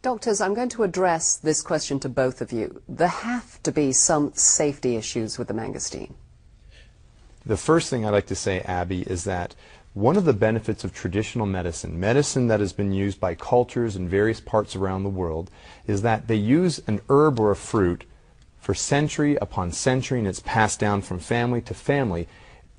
Doctors, I'm going to address this question to both of you. There have to be some safety issues with the mangosteen. The first thing I'd like to say, Abby, is that one of the benefits of traditional medicine, medicine that has been used by cultures in various parts around the world, is that they use an herb or a fruit for century upon century, and it's passed down from family to family,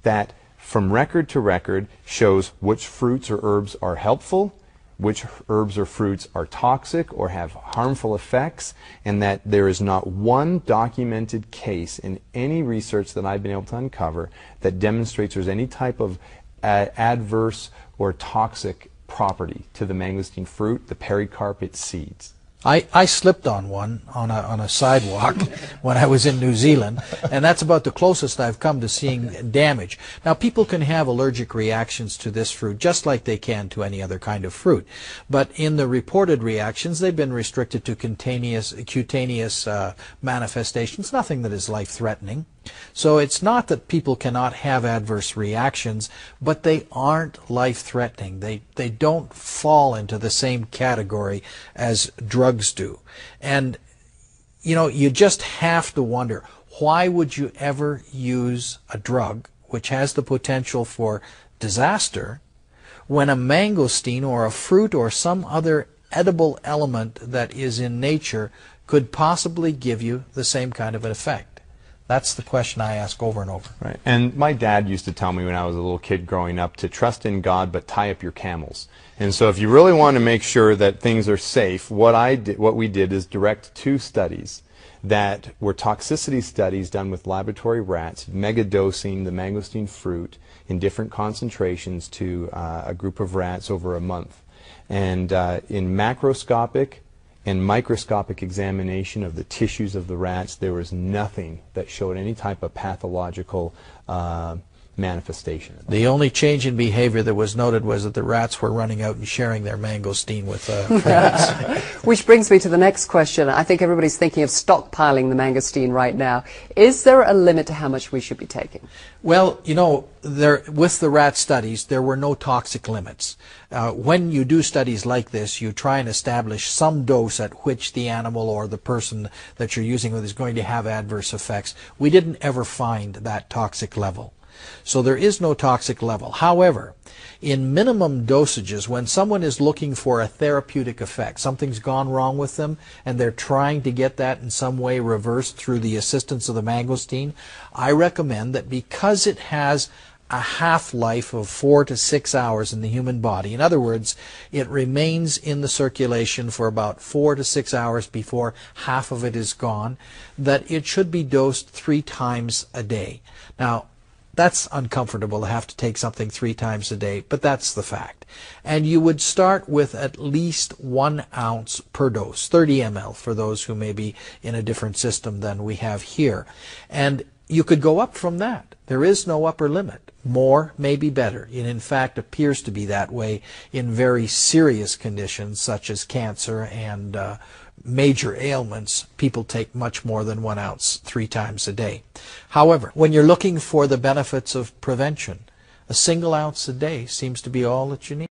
that from record to record shows which fruits or herbs are helpful, which herbs or fruits are toxic or have harmful effects, and that there is not one documented case in any research that I've been able to uncover that demonstrates there's any type of adverse or toxic property to the mangosteen fruit, the pericarp, its seeds. I slipped on one on a sidewalk when I was in New Zealand, and that's about the closest I've come to seeing damage. Now, people can have allergic reactions to this fruit just like they can to any other kind of fruit, but in the reported reactions, they've been restricted to cutaneous manifestations, nothing that is life-threatening. So it's not that people cannot have adverse reactions, but they aren't life-threatening. They don't fall into the same category as drugs do. And, you know, you just have to wonder, why would you ever use a drug which has the potential for disaster when a mangosteen or a fruit or some other edible element that is in nature could possibly give you the same kind of an effect? That's the question I ask over and over. Right. And my dad used to tell me when I was a little kid growing up to trust in God but tie up your camels. And so if you really want to make sure that things are safe, what we did is direct 2 studies that were toxicity studies done with laboratory rats, megadosing the mangosteen fruit in different concentrations to a group of rats over a month. And in macroscopic and microscopic examination of the tissues of the rats, there was nothing that showed any type of pathological manifestation. The only change in behavior that was noted was that the rats were running out and sharing their mangosteen with friends. Which brings me to the next question. I think everybody's thinking of stockpiling the mangosteen right now. Is there a limit to how much we should be taking? Well, you know, with the rat studies, there were no toxic limits. When you do studies like this, you try and establish some dose at which the animal or the person that you're using with is going to have adverse effects. We didn't ever find that toxic level. So there is no toxic level. However, in minimum dosages, when someone is looking for a therapeutic effect, something's gone wrong with them, and they're trying to get that in some way reversed through the assistance of the mangosteen, I recommend that because it has a half-life of 4 to 6 hours in the human body. In other words, it remains in the circulation for about 4 to 6 hours before half of it is gone, that it should be dosed 3 times a day. Now, that's uncomfortable to have to take something 3 times a day, but that's the fact. And you would start with at least 1 ounce per dose, 30 ml for those who may be in a different system than we have here. And you could go up from that. There is no upper limit. More may be better. It in fact appears to be that way in very serious conditions such as cancer and major ailments. People take much more than 1 ounce 3 times a day. However, when you're looking for the benefits of prevention, a single ounce a day seems to be all that you need.